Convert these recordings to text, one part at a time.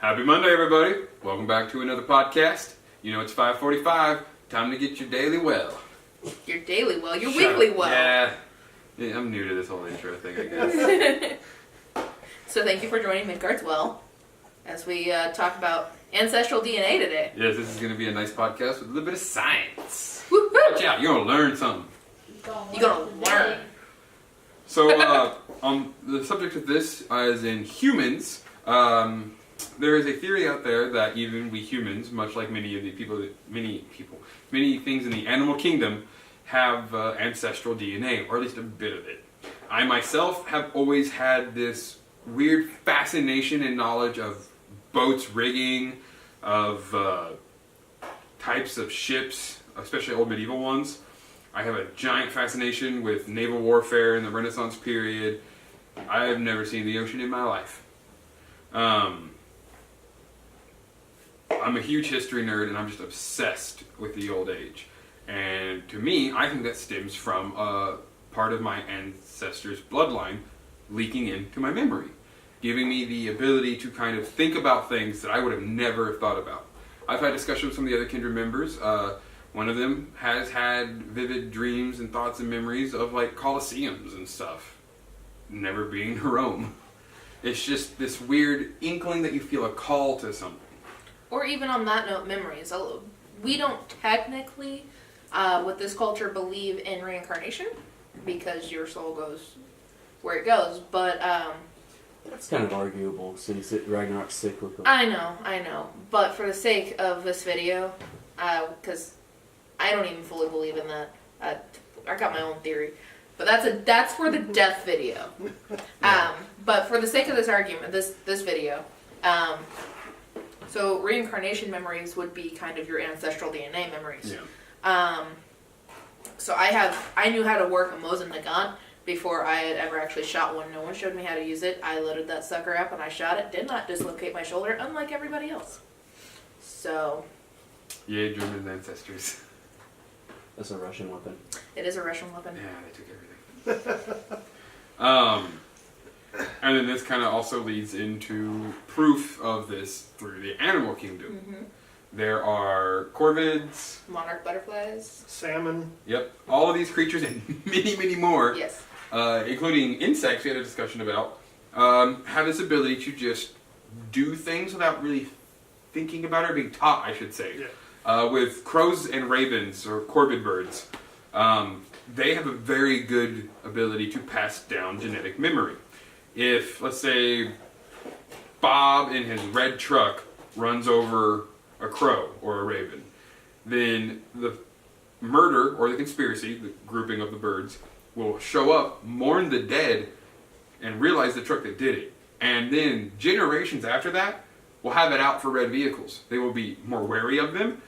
Happy Monday, everybody. Welcome back to another podcast. You know, it's 5:45. Time to get your daily well. Your daily well? Your weekly well. Yeah, I'm new to this whole intro thing, I guess. So thank you for joining Midgards Well as we talk about ancestral DNA today. Yes, this is going to be a nice podcast with a little bit of science. Woo-hoo! Watch out, you're going to learn something. You're going to learn. So, on the subject of this, as in humans, there is a theory out there that even we humans, much like many things in the animal kingdom, have ancestral DNA, or at least a bit of it. I myself have always had this weird fascination and knowledge of boats rigging, of types of ships, especially old medieval ones. I have a giant fascination with naval warfare in the Renaissance period. I have never seen the ocean in my life. I'm a huge history nerd, and I'm just obsessed with the old age. And to me, I think that stems from part of my ancestors' bloodline leaking into my memory, giving me the ability to kind of think about things that I would have never thought about. I've had discussions with some of the other kindred members. One of them has had vivid dreams and thoughts and memories of like Colosseums and stuff, never being to Rome. It's just this weird inkling that you feel a call to something. Or even on that note, memories. We don't technically, with this culture, believe in reincarnation because your soul goes where it goes. But that's kind of arguable since Ragnarok's cyclical. I know. But for the sake of this video, because I don't even fully believe in that. I got my own theory, but that's for the death video. But for the sake of this argument, this video. So reincarnation memories would be kind of your ancestral DNA memories. Yeah. So I knew how to work a Mosin Nagant before I had ever actually shot one. No one showed me how to use it. I loaded that sucker up and I shot it. Did not dislocate my shoulder, unlike everybody else. So. Yay, German ancestors. That's a Russian weapon. It is a Russian weapon. Yeah, they took everything. And then this kind of also leads into proof of this through the animal kingdom. Mm-hmm. There are corvids, monarch butterflies, salmon. Yep, all of these creatures and many, many more. Yes. Including insects we had a discussion about, have this ability to just do things without really thinking about it, or being taught, I should say. Yeah. With crows and ravens, or corvid birds, they have a very good ability to pass down genetic memory. If, let's say, Bob in his red truck runs over a crow or a raven, then the murder or the conspiracy, the grouping of the birds, will show up, mourn the dead, and realize the truck that did it. And then generations after that will have it out for red vehicles. They will be more wary of them,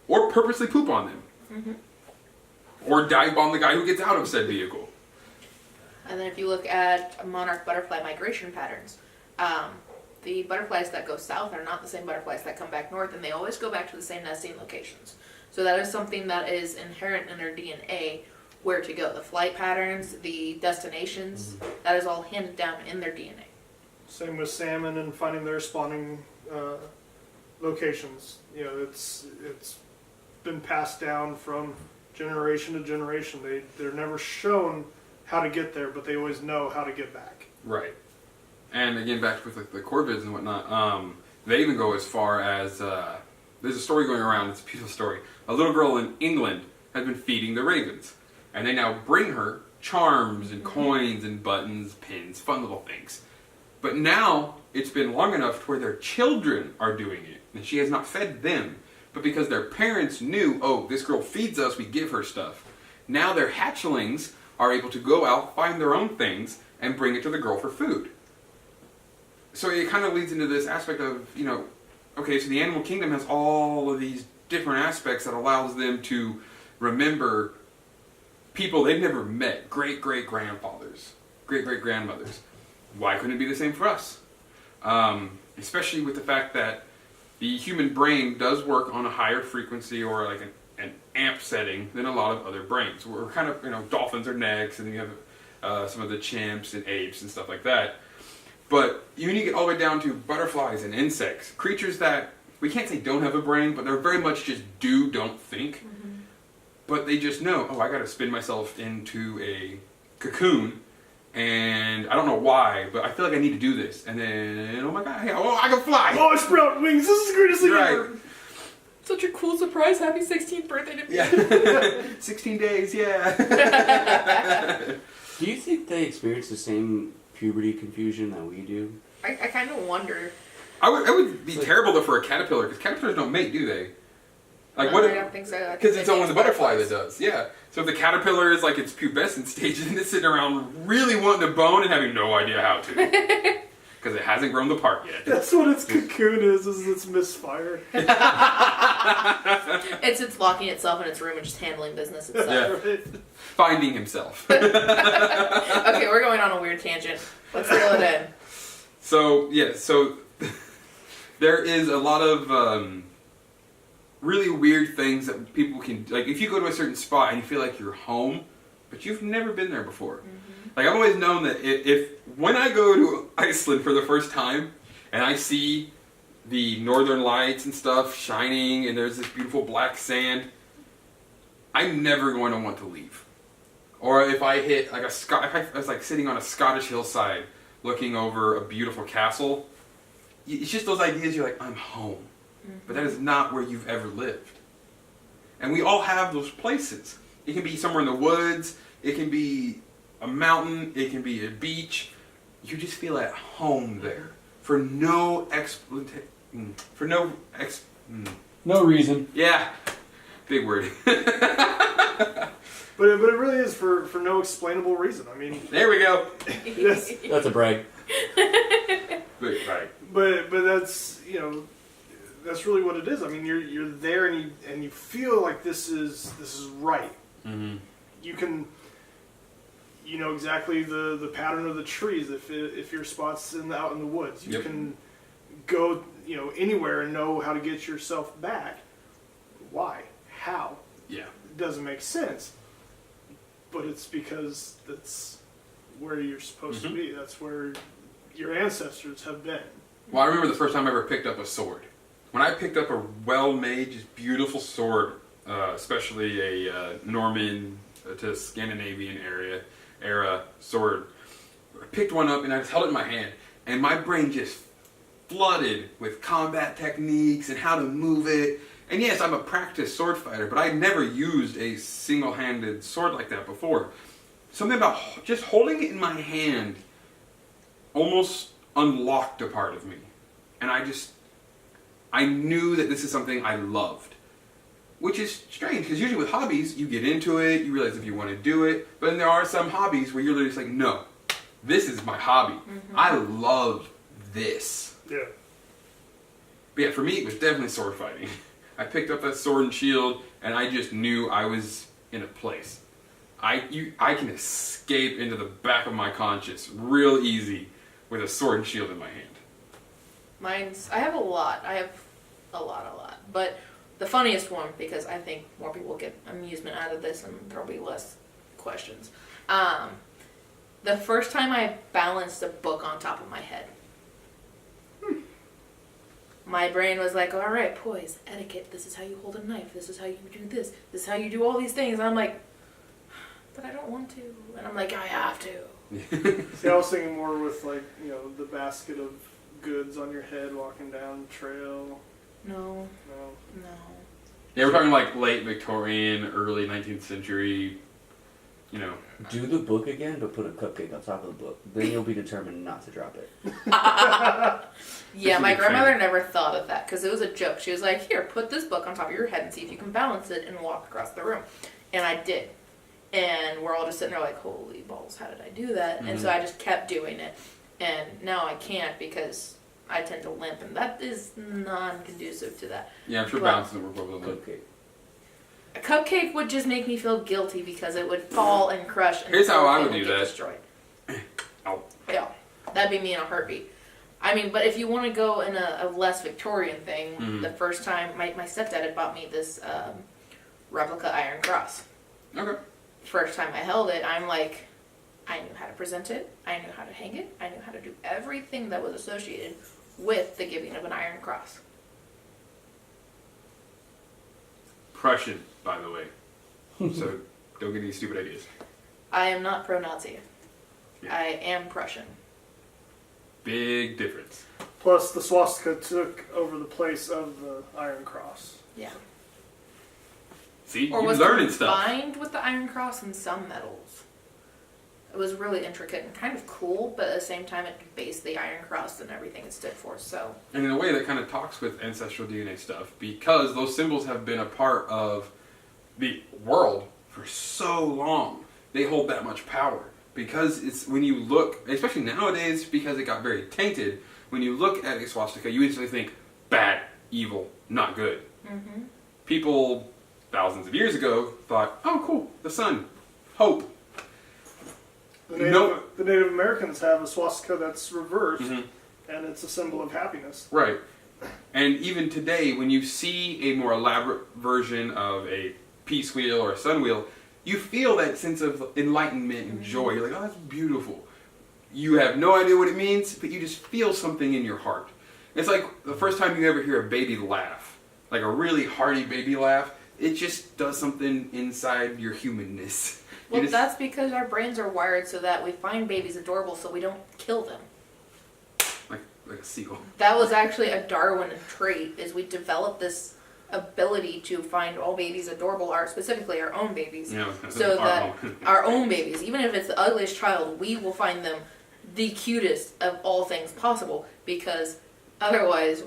or purposely poop on them. Mm-hmm. Or dive bomb the guy who gets out of said vehicle. And then if you look at monarch butterfly migration patterns, the butterflies that go south are not the same butterflies that come back north, and they always go back to the same nesting locations. So that is something that is inherent in their DNA, where to go. The flight patterns, the destinations, that is all handed down in their DNA. Same with salmon and finding their spawning locations. You know, it's been passed down from generation to generation. They're never shown how to get there, but they always know how to get back. Right. And again, back with like the corvids and whatnot, they even go as far as, there's a story going around, it's a beautiful story. A little girl in England has been feeding the ravens, and they now bring her charms and coins and buttons, pins, fun little things. But now, it's been long enough to where their children are doing it, and she has not fed them. But because their parents knew, oh, this girl feeds us, we give her stuff. Now their hatchlings are able to go out, find their own things, and bring it to the girl for food. So it kind of leads into this aspect of, you know, okay, so the animal kingdom has all of these different aspects that allows them to remember people they've never met, great-great-grandfathers, great-great-grandmothers. Why couldn't it be the same for us? Especially with the fact that the human brain does work on a higher frequency or like an amp setting than a lot of other brains. We're kind of, you know, dolphins are next, and you have some of the chimps and apes and stuff like that. But when you get all the way down to butterflies and insects, creatures that we can't say don't have a brain, but they're very much just don't think. But they just know, oh, I got to spin myself into a cocoon, and I don't know why, but I feel like I need to do this. And then, oh my god, hey, oh, I can fly! Oh, I sprout wings! This is the greatest thing Right. ever! Such a cool surprise. Happy 16th birthday to me. Yeah. 16 days, yeah. Do you think they experience the same puberty confusion that we do? I kind of wonder. I would be terrible though for a caterpillar, because caterpillars don't mate, do they? Like No, what? I don't think so. I think Because they it's only mate the butterfly that butterflies. does. Yeah. So if the caterpillar is like its pubescent stage, and it's sitting around really wanting to bone and having no idea how to, because it hasn't grown the part yet. That's what its cocoon is its misfire. It's locking itself in its room and just handling business itself. Yeah. Right? Finding himself. Okay, we're going on a weird tangent. Let's reel it in. So yeah, so there is a lot of really weird things that people can, like if you go to a certain spot and you feel like you're home, but you've never been there before. Like I've always known that if when I go to Iceland for the first time and I see the northern lights and stuff shining and there's this beautiful black sand, I'm never going to want to leave. Or if I hit like if I was like sitting on a Scottish hillside looking over a beautiful castle, it's just those ideas. You're like, I'm home, but that is not where you've ever lived. And we all have those places. It can be somewhere in the woods. It can be a mountain. It can be a beach. You just feel at home there for no No reason. Yeah, big word. But it really is for no explainable reason. I mean, There we go. yes, That's a brag. Right. but that's that's really what it is. I mean, you're there and you feel like this is right. Mm-hmm. You can know exactly the pattern of the trees if your spot's out in the woods. You Yep. can go anywhere and know how to get yourself back. Why? How? Yeah. It doesn't make sense. But it's because that's where you're supposed to be. That's where your ancestors have been. Well, I remember the first time I ever picked up a sword. When I picked up a well-made, just beautiful sword, especially a Norman to Scandinavian era sword, I picked one up and I just held it in my hand, and my brain just flooded with combat techniques and how to move it. And yes, I'm a practiced sword fighter, but I'd never used a single-handed sword like that before. Something about just holding it in my hand almost unlocked a part of me. And I knew that this is something I loved. Which is strange, because usually with hobbies, you get into it, you realize if you want to do it, but then there are some hobbies where you're literally just like, no, this is my hobby. I love this. Yeah. But yeah, for me, it was definitely sword fighting. I picked up that sword and shield, and I just knew I was in a place. I can escape into the back of my conscience real easy with a sword and shield in my hand. I have a lot. But the funniest one, because I think more people get amusement out of this and there'll be less questions. The first time I balanced a book on top of my head. My brain was like, all right, poise, etiquette, this is how you hold a knife, this is how you do this is how you do all these things. And I'm like, but I don't want to. And I'm like, I have to. See, I was thinking more with the basket of goods on your head walking down the trail. No. No. Yeah, we're talking like late Victorian, early 19th century, Do the book again, but put a cupcake on top of the book. Then you'll be determined not to drop it. Yeah, This my would be grandmother training. never thought of that because it was a joke. She was like, here, put this book on top of your head and see if you can balance it and walk across the room. And I did. And we're all just sitting there like, holy balls, how did I do that? And so I just kept doing it. And now I can't because I tend to limp, and that is non-conducive to that. Yeah, I'm sure But- balance doesn't work well with a limp. Cupcake. A cupcake would just make me feel guilty because it would fall and crush, and Here's the how whole I thing would do get that. destroyed. Ow. Yeah, that'd be me in a heartbeat. I mean, but if you want to go in a less Victorian thing, the first time my stepdad had bought me this replica Iron Cross. Okay. First time I held it, I'm like, I knew how to present it, I knew how to hang it, I knew how to do everything that was associated with the giving of an iron cross. Prussian, by the way. So don't get any stupid ideas. I am not pro-Nazi. Yeah. I am Prussian. Big difference. Plus, the swastika took over the place of the Iron Cross. Yeah. See, Or you're was learning stuff. combined with the iron cross in some metals. It was really intricate and kind of cool, but at the same time it debased the iron cross and everything it stood for, so. And in a way that kind of talks with ancestral DNA stuff, because those symbols have been a part of the world for so long. They hold that much power. Because it's, when you look, especially nowadays, because it got very tainted, when you look at a swastika, you instantly think bad, evil, not good. Mm-hmm. People thousands of years ago thought, oh cool, the sun, hope. The Native Americans have a swastika that's reversed, Mhm. and it's a symbol of happiness. Right. And even today, when you see a more elaborate version of a peace wheel or a sun wheel, you feel that sense of enlightenment and joy. You're like, oh, that's beautiful. You have no idea what it means, but you just feel something in your heart. It's like the first time you ever hear a baby laugh, like a really hearty baby laugh, it just does something inside your humanness. Well, that's because our brains are wired so that we find babies adorable so we don't kill them. Like a seagull. That was actually a Darwin trait, is we developed this ability to find all babies adorable, or specifically our own babies. Yeah, So our that own. our own babies, even if it's the ugliest child, we will find them the cutest of all things possible, because otherwise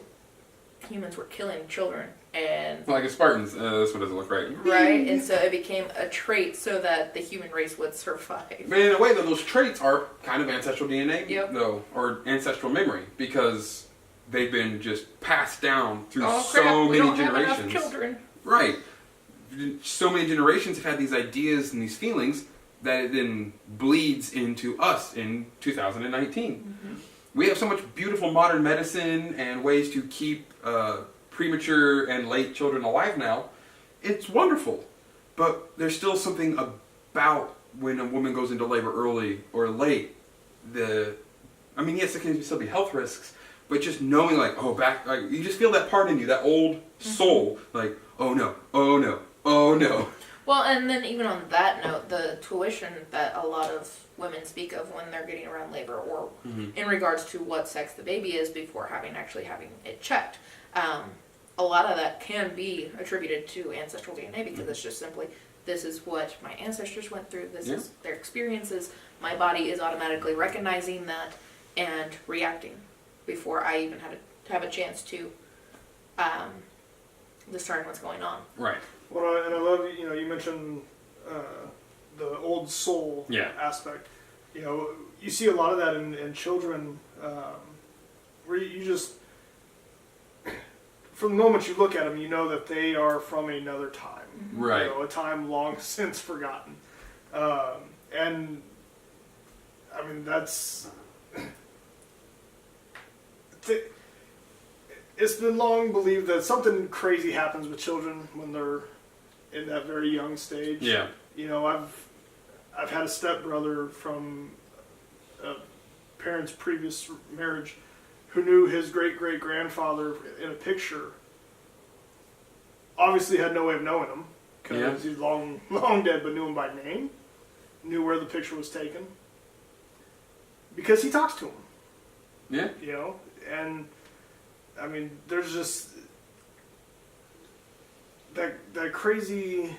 humans were killing children. And Like a Spartans, this one doesn't look right. right, and so it became a trait so that the human race would survive. But in a way, though, those traits are kind of ancestral DNA, Yep. though, or ancestral memory, because they've been just passed down through Oh so crap, we many don't have enough generations. children. Right. So many generations have had these ideas and these feelings that it then bleeds into us in 2019. Mm-hmm. We have so much beautiful modern medicine and ways to keep premature and late children alive now. It's wonderful. But there's still something about when a woman goes into labor early or late. I mean, yes, there can still be health risks, but just knowing, like, you just feel that part in you, that old soul, like, oh no, oh no, oh no. Well, and then even on that note, the tuition that a lot of women speak of when they're getting around labor, or in regards to what sex the baby is before having it checked, a lot of that can be attributed to ancestral DNA, because it's just simply, this is what my ancestors went through, this is their experiences, my body is automatically recognizing that and reacting before I even had to have a chance to discern what's going on. Right. Well, and I love, you mentioned the old soul aspect. You see a lot of that in children, where you just, from the moment you look at them, you know that they are from another time. Right. A time long since forgotten. And, I mean, that's... It's been long believed that something crazy happens with children when they're in that very young stage. Yeah. I've had a stepbrother from a parent's previous marriage who knew his great-great-grandfather in a picture. Obviously had no way of knowing him, because he's long dead, but knew him by name, knew where the picture was taken, because he talks to him. Yeah. And I mean, there's just that crazy,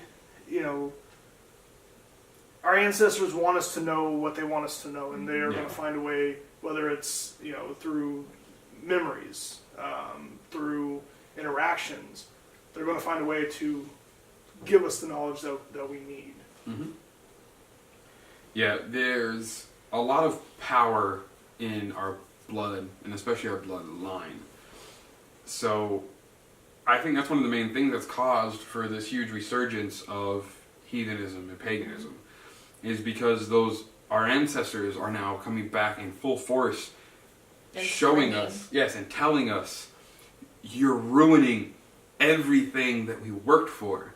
our ancestors want us to know what they want us to know, and they are going to find a way, whether it's, through memories, through interactions, they're going to find a way to give us the knowledge that we need. Mm-hmm. Yeah, there's a lot of power in our blood, and especially our bloodline. So I think that's one of the main things that's caused for this huge resurgence of heathenism and paganism, is because our ancestors are now coming back in full force, And showing screaming. us, and telling us, you're ruining everything that we worked for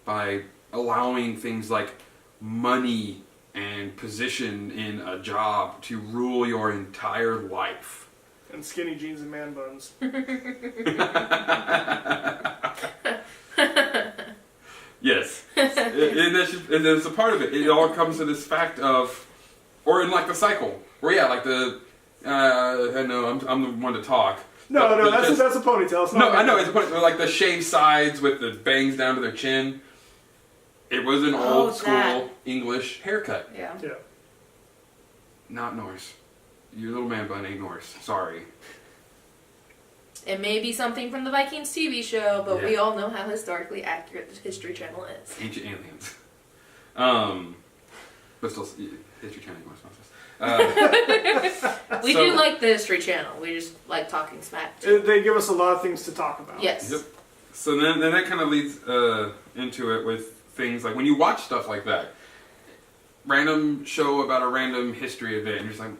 by allowing things like money and position in a job to rule your entire life. And skinny jeans and man buns. Yes. And that's a part of it. It all comes to this fact of, or in like the cycle, where yeah, like the, I know I'm the one to talk. No, But that's a ponytail. It's not No, a I know, man it's a ponytail, like the shaved sides with the bangs down to their chin. It was an old school that. English haircut. Yeah. bun. Yeah. Not Norse. Your little man bun ain't Norse. Sorry. It may be something from the Vikings TV show, but we Yeah. all know how historically accurate the History Channel is. Ancient aliens. But still, History Channel was We So- do like the History Channel. We just like talking smack. too. They give us a lot of things to talk about. Yes. Yep. So then that kind of leads into it with things like when you watch stuff like that, random show about a random history event, you're just like,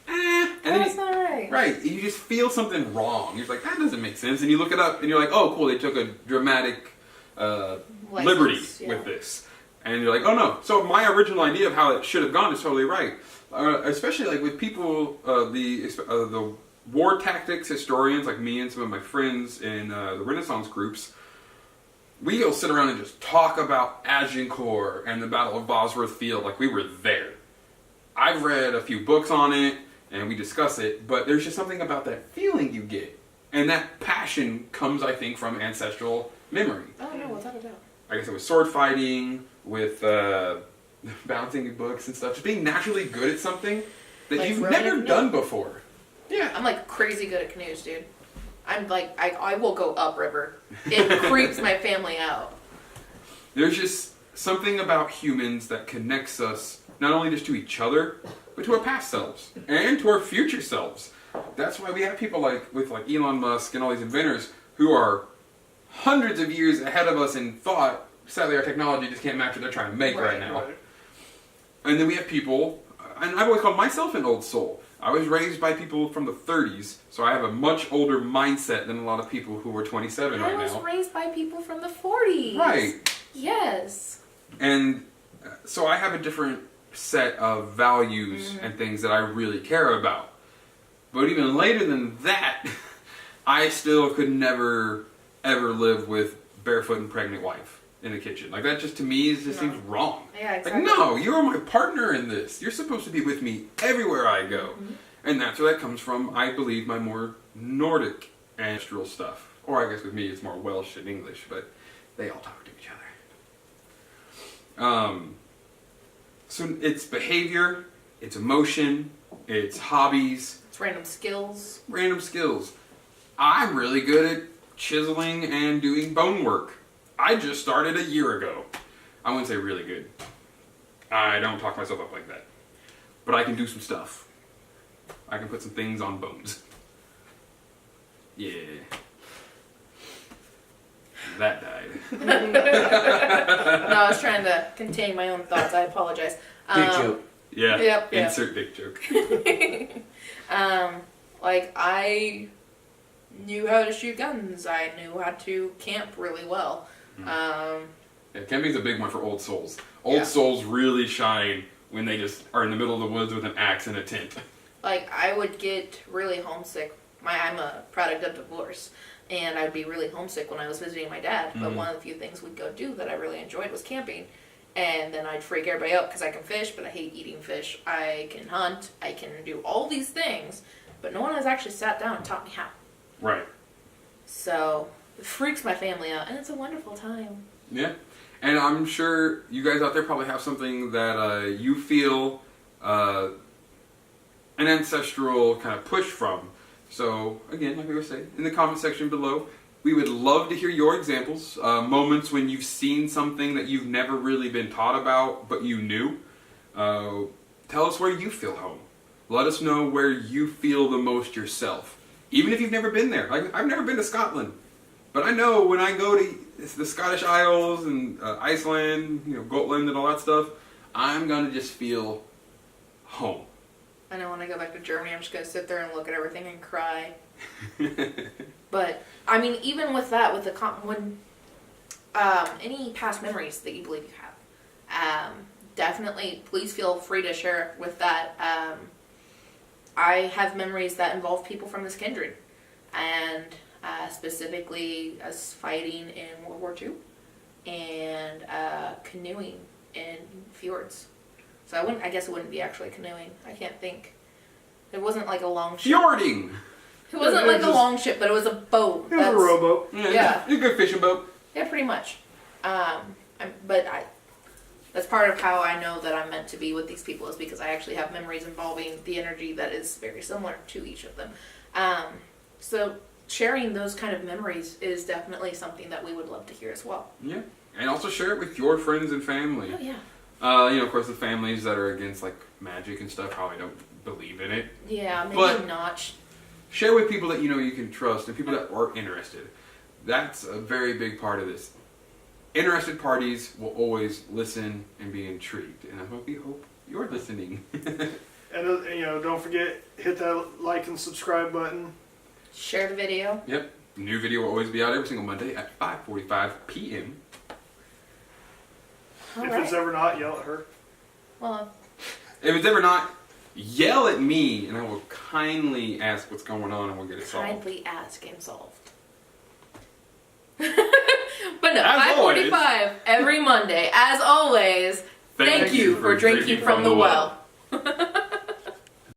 and then That's not right. right, you just feel something wrong. You're just like, that doesn't make sense, and you look it up, and you're like, oh, cool, they took a dramatic liberty Yeah. with this, and you're like, oh no. So my original idea of how it should have gone is totally right, especially like with people, the war tactics historians like me and some of my friends in the Renaissance groups. We'll sit around and just talk about Agincourt and the Battle of Bosworth Field like we were there. I've read a few books on it, and we discuss it, but there's just something about that feeling you get. And that passion comes, I think, from ancestral memory. Oh no, without a doubt. I guess it was sword fighting, with bouncing books and stuff. Just being naturally good at something that Like you've rowing a never canoe? done before. Yeah. I'm like crazy good at canoes, dude. I'm like, I will go upriver. It creeps my family out. There's just something about humans that connects us not only just to each other, but to our past selves and to our future selves. That's why we have people like Elon Musk and all these inventors who are hundreds of years ahead of us in thought. Sadly, our technology just can't match what they're trying to make right now. Right. And then we have people, and I've always called myself an old soul. I was raised by people from the 30s, so I have a much older mindset than a lot of people who are 27 I right was now. raised by people from the 40s. Right. Yes. And so I have a different set of values and things that I really care about. But even later than that, I still could never, ever live with barefoot and pregnant wife in the kitchen. Like that just to me just seems wrong. Yeah, exactly. Like, no, you're my partner in this. You're supposed to be with me everywhere I go. And that's where that comes from, I believe, my more Nordic ancestral stuff. Or I guess with me it's more Welsh and English, but they all talk to each other. So it's behavior, it's emotion, it's hobbies, It's random skills. random skills. I'm really good at chiseling and doing bone work. I just started a year ago. I wouldn't say really good. I don't talk myself up like that. But I can do some stuff. I can put some things on bones. Yeah. That died. No, I was trying to contain my own thoughts. I apologize. Big joke. Yeah. Yep, yep. Insert dick joke. Like I knew how to shoot guns. I knew how to camp really well. Yeah, camping's a big one for old souls. Old Yeah. souls really shine when they just are in the middle of the woods with an axe and a tent. Like I would get really homesick. I'm a product of divorce, and I'd be really homesick when I was visiting my dad. But one of the few things we'd go do that I really enjoyed was camping. And then I'd freak everybody out because I can fish, but I hate eating fish. I can hunt. I can do all these things, but no one has actually sat down and taught me how. Right. So it freaks my family out, and it's a wonderful time. Yeah. And I'm sure you guys out there probably have something that you feel an ancestral kind of push from. So, again, like we were saying, in the comment section below, we would love to hear your examples, moments when you've seen something that you've never really been taught about, but you knew. Tell us where you feel home. Let us know where you feel the most yourself. Even if you've never been there. Like, I've never been to Scotland. But I know when I go to the Scottish Isles and Iceland, Gotland and all that stuff, I'm going to just feel home. I know when I go back to Germany, I'm just going to sit there and look at everything and cry. But, I mean, even with that, with the any past memories that you believe you have, definitely, please feel free to share with that. I have memories that involve people from this kindred, and specifically us fighting in World War II and canoeing in fjords. So I guess it wouldn't be actually canoeing. I can't think. It wasn't like a long ship. Fjording! It wasn't like a long ship, but it was a boat. It was a rowboat. Yeah. A good fishing boat. Yeah, pretty much. That's part of how I know that I'm meant to be with these people, is because I actually have memories involving the energy that is very similar to each of them. So sharing those kind of memories is definitely something that we would love to hear as well. Yeah. And also share it with your friends and family. Oh, yeah. Of course, the families that are against, like, magic and stuff probably don't believe in it. Yeah, maybe But not. share with people that you can trust and people that are interested. That's a very big part of this. Interested parties will always listen and be intrigued, and I hope you're listening. And don't forget, hit that like and subscribe button. Share the video. Yep. New video will always be out every single Monday at 5:45 p.m. All If right. it's ever not, yell at her. Well, If it's ever not, yell at me, and I will kindly ask what's going on, and we'll get it solved. kindly ask and solved. But no, As 5:45 every Monday. As always, thank you for drinking from the well.